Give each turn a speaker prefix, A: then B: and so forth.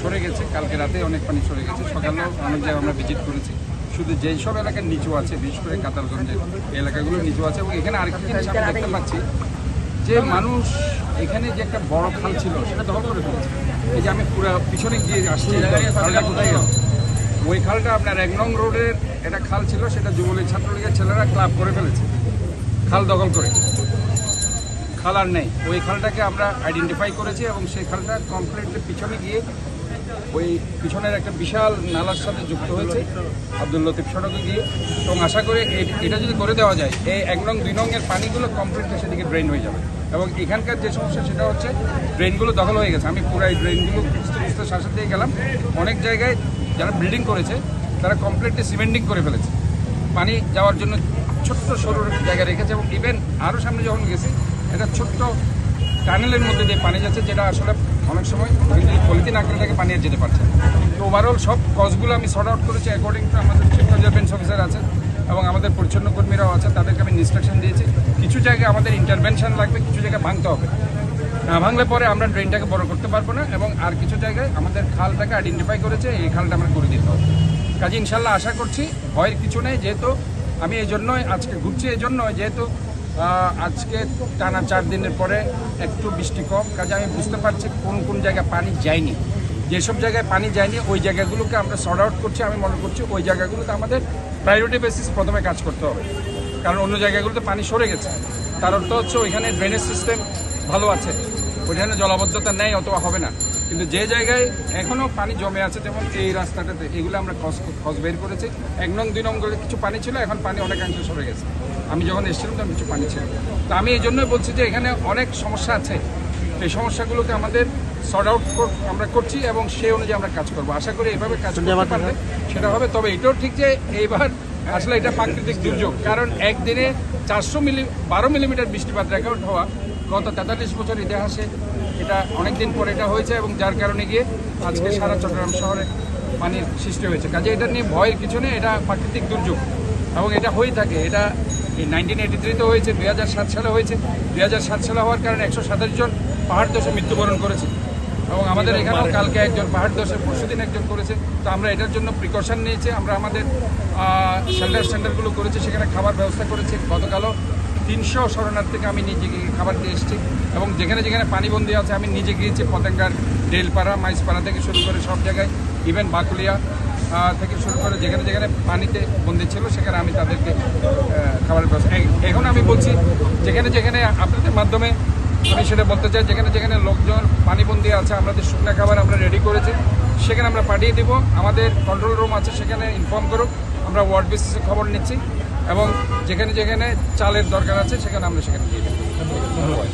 A: সরে গেছে, কালকে রাতে অনেক পানি সরে গেছে, সকালেও অনেক জায়গায় আমরা ভিজিট করেছি। শুধু যেই সব এলাকার নিচু আছে, বিশেষ করে কাতারগঞ্জের এলাকাগুলো নিচু আছে। এবং এখানে আরেকটা জিনিস আমরা দেখতে পাচ্ছি যে মানুষ এখানে যে একটা বড় খাল ছিল সেটা দখল করে ফেলেছে। এই যে আমি পুরো পিছনে গিয়ে আসছি, খালটা কোথায় গেল? ওই খালটা আপনার 1 নং রোডের একটা খাল ছিল, সেটা যুবলীগ ছাত্রলীগের ছেলেরা ক্লাব করে ফেলেছে খাল দখল করে। খাল আর নেই, ওই খালটাকে আমরা আইডেন্টিফাই করেছি এবং সেই খালটা কমপ্লিটলি পিছনে গিয়ে ওই পিছনের একটা বিশাল নালার সাথে যুক্ত হয়েছে আব্দুল লতিফ সড়কে গিয়ে। এবং আশা করে এটা যদি করে দেওয়া যায়, এই 1 নং 2 নং এর পানিগুলো কমপ্লিটলি সেদিকে ড্রেন হয়ে যাবে। এবং এখানকার যে সমস্যা সেটা হচ্ছে ড্রেনগুলো দখল হয়ে গেছে। আমি পুরো এই ড্রেনগুলো খুঁজতে খুঁজতে শাসন দিয়ে গেলাম। অনেক জায়গায় যারা বিল্ডিং করেছে তারা কমপ্লিটলি সিমেন্টিং করে ফেলেছে, পানি যাওয়ার জন্য ছোট্ট সরু জায়গা রেখেছে। এবং ইভেন আরও সামনে যখন গেছি, এটা ছোট্ট টানেলের মধ্যে দিয়ে পানি যাচ্ছে, যেটা আসলে অনেক সময় পলিথিন আঁকড়ে থেকে পানি আর যেতে পারছে। তো ওভারঅল সব কজগুলো আমি সর্ট আউট করেছি অ্যাকর্ডিং টু আমাদের চিফ কনজারভেন্স অফিসার আছে এবং আমাদের পরিচ্ছন্ন কর্মীরাও আছে, তাদেরকে আমি ইনস্ট্রাকশন দিয়েছি। কিছু জায়গায় আমাদের ইন্টারভেনশন লাগবে, কিছু জায়গায় ভাঙতে হবে। না ভাঙলে পরে আমরা ড্রেনটাকে বড় করতে পারবো না। এবং আর কিছু জায়গায় আমাদের খালটাকে আইডেন্টিফাই করেছে, এই খালটা আমরা করে দিতে হবে। কাজে ইনশাল্লাহ আশা করছি ভয়ের কিছু নেই। যেহেতু আমি এই জন্যই আজকে ঘুরছি, এই জন্য যেহেতু আজকে টানা 4 দিনের পরে একটু বৃষ্টি কম, কাজে আমি বুঝতে পারছি কোন কোন জায়গায় পানি যায়নি। যেসব জায়গায় পানি যায়নি ওই জায়গাগুলোকে আমরা সর্ট আউট করছি। আমি মনে করছি ওই জায়গাগুলোতে আমাদের প্রায়োরিটি বেসিস প্রথমে কাজ করতে হবে, কারণ অন্য জায়গাগুলোতে পানি সরে গেছে। তার অর্থ হচ্ছে ওইখানে ড্রেনেজ সিস্টেম ভালো আছে, ওইখানে জলাবদ্ধতা নেই অথবা হবে না। কিন্তু যে জায়গায় এখনও পানি জমে আছে, যেমন এই রাস্তাটাতে, এগুলো আমরা খোঁজ বের করেছি। 1 নং 2 নং করে কিছু পানি ছিল, এখন পানি অনেকাংশ সরে গেছে। আমি যখন এসেছিলাম তখন কিছু পানি ছিল। তো আমি এই জন্যই বলছি যে এখানে অনেক সমস্যা আছে, এই সমস্যাগুলোকে আমাদের সর্ট আউট আমরা করছি এবং সেই অনুযায়ী আমরা কাজ করবো। আশা করি এইভাবে কাজ করতে পারলে সেটা হবে। তবে এটাও ঠিক যে এইবার আসলে এটা প্রাকৃতিক দুর্যোগ, কারণ একদিনে 12 মিলিমিটার বৃষ্টিপাত রেকর্ড হওয়া গত 43 বছর ইতিহাসে এটা অনেকদিন পরে এটা হয়েছে। এবং যার কারণে গিয়ে আজকে সারা চট্টগ্রাম শহরে পানির সৃষ্টি হয়েছে। কাজে এটা নিয়ে ভয়ের কিছু নেই, এটা প্রাকৃতিক দুর্যোগ এবং এটা হয়ে থাকে। এটা এই 1983-তে হয়েছে, 2007 সালে হয়েছে। 2007 সালে হওয়ার কারণে 127 জন পাহাড় ধসে মৃত্যুবরণ করেছে। এবং আমাদের এখানেও কালকে একজন পাহাড় ধসে, পরশুদিন একজন করেছে। তো আমরা এটার জন্য প্রিকশন নিয়েছি। আমরা আমাদের শেল্টার সেন্টারগুলো করেছি, সেখানে খাবার ব্যবস্থা করেছি। গতকালও 300 শরণার্থীকে আমি নিজে গিয়ে খাবার দিয়ে এসেছি। এবং যেখানে যেখানে পানিবন্দী আছে আমি নিজে গিয়েছি, পতেঙ্গার ডেলপাড়া, মাইসপাড়া থেকে শুরু করে সব জায়গায়, ইভেন বাকুলিয়া থেকে শুরু করে যেখানে যেখানে পানিতে বন্দী ছিল সেখানে আমি তাদেরকে খাবারের ব্যবস্থা। এখন আমি বলছি যেখানে যেখানে আপনাদের মাধ্যমে আমি সেটা বলতে চাই, যেখানে যেখানে লোকজন পানিবন্দী আছে, আমাদের শুকনো খাবার আমরা রেডি করেছি, সেখানে আমরা পাঠিয়ে দেব। আমাদের কন্ট্রোল রুম আছে, সেখানে ইনফর্ম করুক, আমরা ওয়ার্ড বেসিসে খবর নিচ্ছি। এবং যেখানে যেখানে চালের দরকার আছে সেখানে আমরা সেখানে দিয়ে দেবো। ধন্যবাদ।